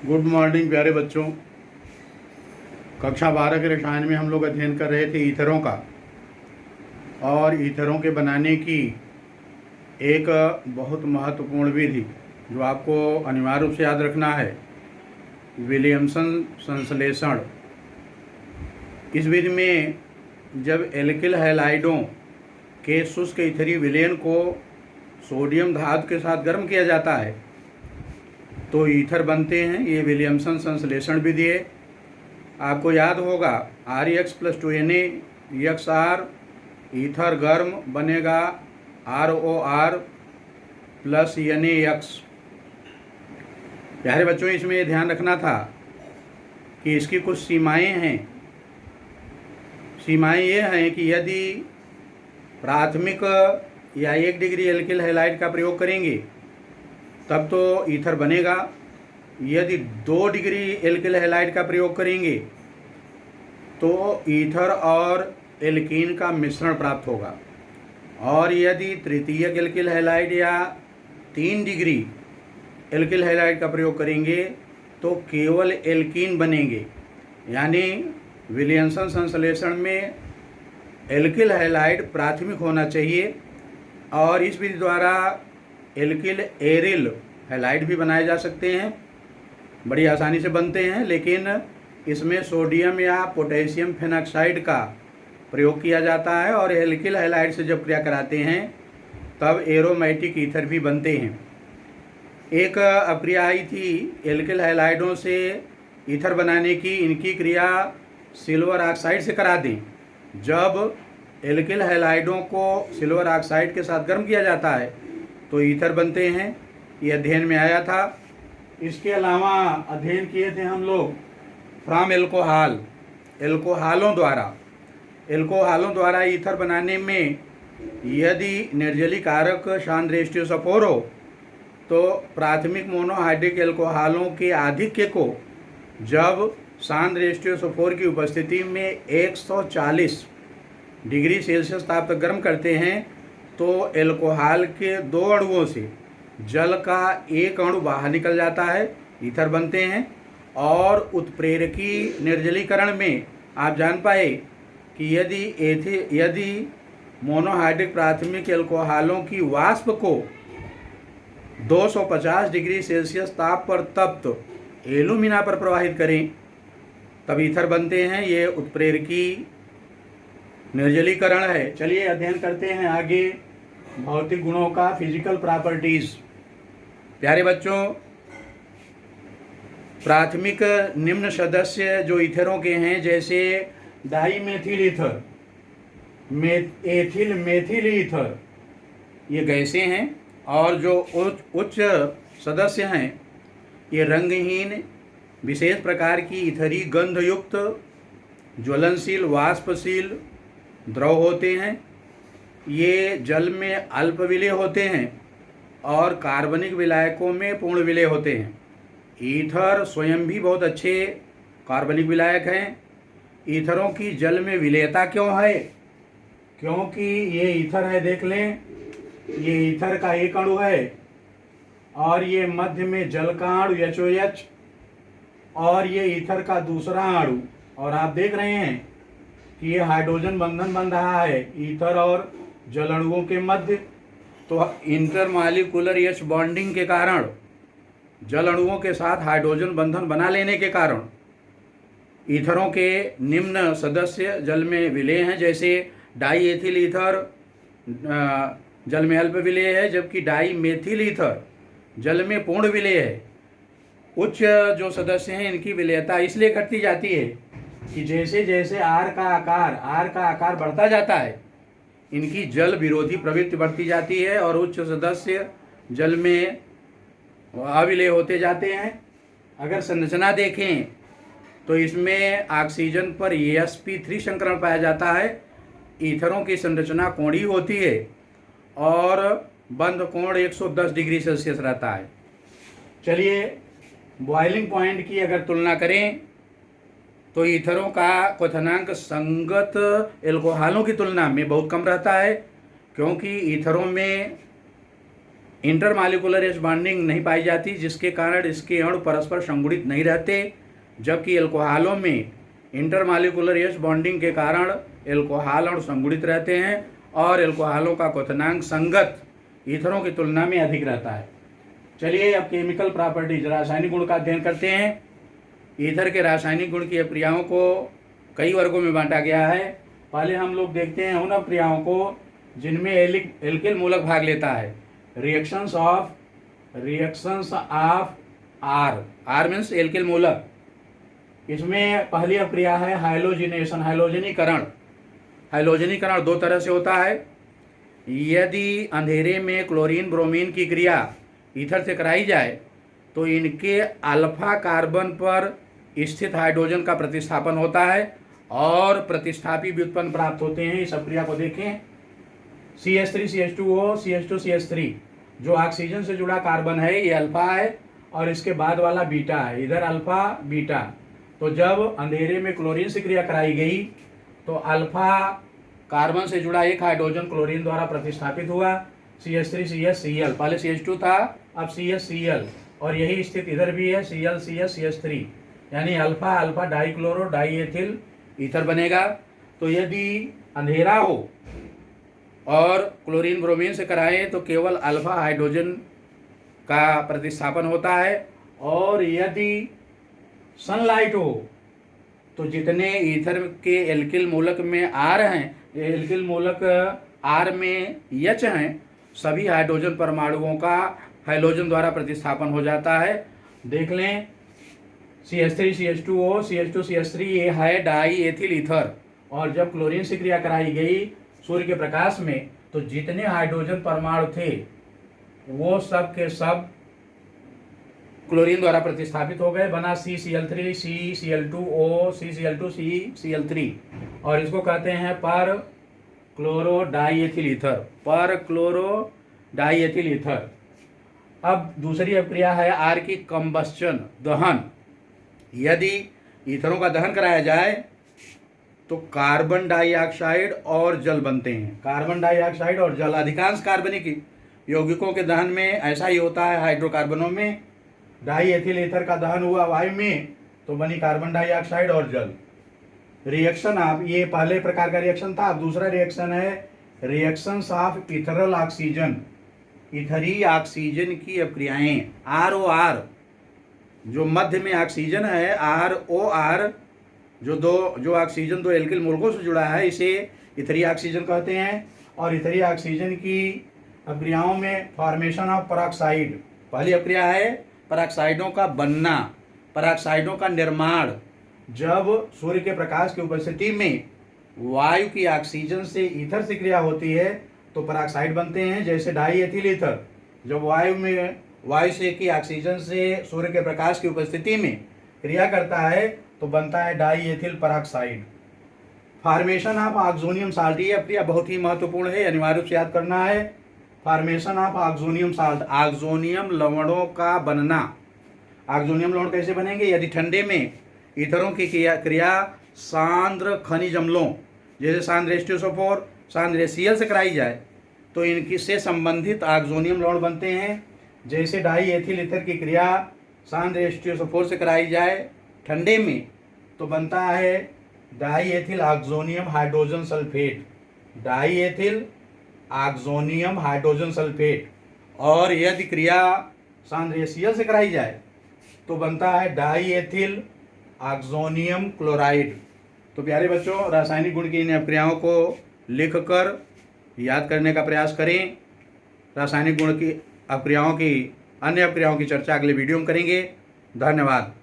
Good morning प्यारे बच्चों। कक्षा 12 के रसायन में हम लोग अध्ययन कर रहे थे ईथरों का, और ईथरों के बनाने की एक बहुत महत्वपूर्ण विधि जो आपको अनिवार्य रूप से याद रखना है, विलियमसन संश्लेषण। इस विधि में जब एल्किल हैलाइडों के शुष्क ईथरीय विलयन को सोडियम धातु के साथ गर्म किया जाता है तो ईथर बनते हैं। ये विलियमसन संश्लेषण विधि है। आपको याद होगा ReX+2Na ईथर गर्म बनेगा ROR प्लस NaX। प्यारे बच्चों, इसमें ध्यान रखना था कि इसकी कुछ सीमाएं हैं। सीमाएं ये हैं कि यदि प्राथमिक या 1 डिग्री एल्किल हैलाइड का प्रयोग करेंगे तब तो ईथर बनेगा। यदि 2 डिग्री एल्किल हैलाइड का प्रयोग करेंगे तो ईथर और एल्कीन का मिश्रण प्राप्त होगा। और यदि तृतीयक एल्किल हैलाइड या 3 डिग्री एल्किल हैलाइड का प्रयोग करेंगे तो केवल एल्कीन बनेंगे। यानी विलियमसन संश्लेषण में एल्किल हैलाइड प्राथमिक होना चाहिए, और इस विधि द्वारा एल्किल एरिल हैलाइड भी बनाए जा सकते हैं। बड़ी आसानी से बनते हैं, लेकिन इसमें सोडियम या पोटेशियम फेनॉक्साइड का प्रयोग किया जाता है, और एल्किल हैलाइड से जब क्रिया कराते हैं तब एरोमेटिक ईथर भी बनते हैं। एक अक्रिया आई थी एल्किल हैलाइडों से ईथर बनाने की। इनकी क्रिया सिल्वर ऑक्साइड से करा दें। जब एल्किल हैलाइडों को सिल्वर ऑक्साइड के साथ गर्म किया जाता है तो ईथर बनते हैं। ये अध्ययन में आया था। इसके अलावा अध्ययन किए थे हम लोग फ्रॉम एल्कोहल, एल्कोहलों द्वारा ईथर बनाने में यदि निर्जली कारक सांद्रेष्टियोसफोर हो तो प्राथमिक मोनोहाइड्रिक एल्कोहलों के आधिक्य को जब सांद्रेष्टियोसफोर की उपस्थिति में 140 डिग्री सेल्सियस ताप तक गर्म करते हैं तो एल्कोहल के 2 अणुओं से जल का 1 अणु बाहर निकल जाता है, ईथर बनते हैं। और उत्प्रेरकी निर्जलीकरण में आप जान पाए कि यदि मोनोहाइड्रिक प्राथमिक एल्कोहलों की वाष्प को 250 डिग्री सेल्सियस ताप पर तप्त एल्यूमिना पर प्रवाहित करें तब ईथर बनते हैं। ये उत्प्रेरकी निर्जलीकरण है। चलिए अध्ययन करते हैं आगे भौतिक गुणों का, फिजिकल प्रॉपर्टीज। प्यारे बच्चों, प्राथमिक निम्न सदस्य जो ईथरों के हैं, जैसे di methyl ether, ethyl methyl ether, ये गैसें हैं। और जो उच्च सदस्य हैं ये रंगहीन विशेष प्रकार की ईथरी गंधयुक्त ज्वलनशील वाष्पशील द्रव होते हैं। ये जल में अल्प विलेय होते हैं और कार्बनिक विलायकों में पूर्ण विलेय होते हैं। ईथर स्वयं भी बहुत अच्छे कार्बनिक विलायक हैं। ईथरों की जल में विलेयता क्यों है? क्योंकि ये ईथर है, देख लें, ये ईथर का 1 अणु है और ये मध्य में जल का अणु HOH, और ये ईथर का दूसरा अणु। और आप देख रहे हैं कि ये हाइड्रोजन बंधन बन रहा है ईथर और जल अणुओं के मध्य। तो इंटरमॉलिक्यूलर H बॉन्डिंग के कारण, जल अणुओं के साथ हाइड्रोजन बंधन बना लेने के कारण ईथरों के निम्न सदस्य जल में विलेय हैं। जैसे डाई एथिल ईथर जल में अल्प विलेय है, जबकि डाई मेथिल ईथर जल में पूर्ण विलेय है। उच्च जो सदस्य हैं इनकी विलेयता इसलिए घटती जाती है कि जैसे जैसे आर का आकार बढ़ता जाता है, इनकी जल विरोधी प्रवृत्ति बढ़ती जाती है और उच्च सदस्य जल में अविलेय होते जाते हैं। अगर संरचना देखें तो इसमें ऑक्सीजन पर sp3 संकरण पाया जाता है। ईथरों की संरचना कोणीय होती है और बंध कोण 110 डिग्री सेल्सियस रहता है। चलिए बॉइलिंग पॉइंट की अगर तुलना करें तो ईथरों का क्वथनांक संगत एल्कोहलों की तुलना में बहुत कम रहता है, क्योंकि ईथरों में इंटरमालिकुलर एच बॉन्डिंग नहीं पाई जाती, जिसके कारण इसके अणु परस्पर संगुणित नहीं रहते, जबकि एल्कोहलों में इंटरमालिकुलर एच बॉन्डिंग के कारण एल्कोहल अणु संगुणित रहते हैं और एल्कोहलों का क्वथनांक संगत ईथरों की तुलना में अधिक रहता है। चलिए अब केमिकल प्रॉपर्टीज, रासायनिक गुण का अध्ययन करते हैं। ईथर के रासायनिक गुण की अभिक्रियाओं को कई वर्गों में बांटा गया है। पहले हम लोग देखते हैं उन अभिक्रियाओं को जिनमें एल्किल मूलक भाग लेता है। Reactions of R means alkyl मूलक। इसमें पहली अभिक्रिया है हाइलोजिनेशन, हाइलोजनीकरण दो तरह से होता है। यदि अंधेरे में क्लोरीन ब्रोमीन की क्रिया ईथर से कराई जाए तो इनके अल्फा कार्बन पर स्थित हाइड्रोजन का प्रतिस्थापन होता है और प्रतिस्थापी व्युत्पन्न प्राप्त होते हैं। इस अभिक्रिया को देखें। CH3CH2O CH2CH3 जो ऑक्सीजन से जुड़ा कार्बन है ये अल्फा है और इसके बाद वाला बीटा है, इधर अल्फा बीटा। तो जब अंधेरे में क्लोरीन से क्रिया कराई गई तो अल्फा कार्बन से जुड़ा एक हाइड्रोजन क्लोरीन द्वारा प्रतिस्थापित हुआ, CH3CH Cl। पहले CH2 था, अब CH Cl और यही स्थिति इधर भी है, ClCH3, यानी alpha alpha dichloro diethyl ether बनेगा। तो यदि अंधेरा हो और क्लोरीन ब्रोमीन से कराएं तो केवल अल्फा हाइड्रोजन का प्रतिस्थापन होता है, और यदि सनलाइट हो तो जितने ईथर के एल्किल मूलक में आर हैं, एल्किल मूलक आर में एच हैं, सभी हाइड्रोजन परमाणुओं का हाइड्रोजन द्वारा प्रतिस्थापन हो जाता है। देख लें CH3CH2O CH2CH3 ये है डाई एथिल ईथर, और जब क्लोरीन से क्रिया कराई गई सूर्य के प्रकाश में तो जितने हाइड्रोजन परमाणु थे वो सब के सब क्लोरीन द्वारा प्रतिस्थापित हो गए, बना CCl3 CCl2O CCl2 CCl3, और इसको कहते हैं पर क्लोरो डाइएथिल ईथर। अब दूसरी अभिक्रिया है आर की कंबस्चन, दहन। यदि ईथरों का दहन कराया जाए तो कार्बन डाइऑक्साइड और जल बनते हैं। कार्बन डाइऑक्साइड और जल, अधिकांश कार्बनिक यौगिकों के दहन में ऐसा ही होता है। हाइड्रोकार्बनों में डाइएथिल ईथर का दहन हुआ वायु में तो बनी कार्बन डाइऑक्साइड और जल। रिएक्शन ऑफ, ये पहले प्रकार का रिएक्शन था। अब दूसरा रिएक्शन है रिएक्शंस ऑफ इथरल ऑक्सीजन, इथरी ऑक्सीजन की अभिक्रियाएं। ROR जो मध्य में ऑक्सीजन है, ROR जो ऑक्सीजन दो एल्किल मूलकों से जुड़ा है, इसे इथरी ऑक्सीजन कहते हैं। और इथरी ऑक्सीजन की अभिक्रियाओं में फॉर्मेशन ऑफ पराक्साइड, पहली अभिक्रिया है पराक्साइडों का बनना, पराक्साइडों का निर्माण। जब सूर्य के प्रकाश की उपस्थिति में वायु की ऑक्सीजन से ईथर से क्रिया होती है तो पराक्साइड बनते हैं, जैसे डाई एथिल ईथर। जब वायु से की ऑक्सीजन से सूर्य के प्रकाश की उपस्थिति में क्रिया करता है तो बनता है die ethyl peroxide. Formation of oxonium salt, ये अभिक्रिया बहुत ही महत्वपूर्ण है, अनिवार्य रूप से याद करना है। Formation of oxonium salt, oxonium लवणों का बनना। ऑक्सोनियम लवण कैसे बनेंगे? यदि ठंडे में ईथरों की क्रिया सांद्र खनिज अम्लों जैसे सांद्र H2SO4 सांद्र Cl से कराई जाए तो इनकी से संबंधित ऑक्सोनियम लवण बनते हैं। जैसे डाई एथिल ईथर की क्रिया सांद्र H2SO4 से कराई जाए ठंडे में तो बनता है die ethyl oxonium hydrogen sulphate, die ethyl oxonium hydrogen sulphate. और यदि क्रिया सांद्र Cl से कराई जाए तो बनता है डाई एथिल ऑक्सोनियम क्लोराइड। तो प्यारे बच्चों, रासायनिक गुण की इन अभिक्रियाओं को लिखकर याद करने का प्रयास करें। रासायनिक गुण की अभिक्रियाओं की अन्य अभिक्रियाओं की चर्चा अगले वीडियो में करेंगे। धन्यवाद।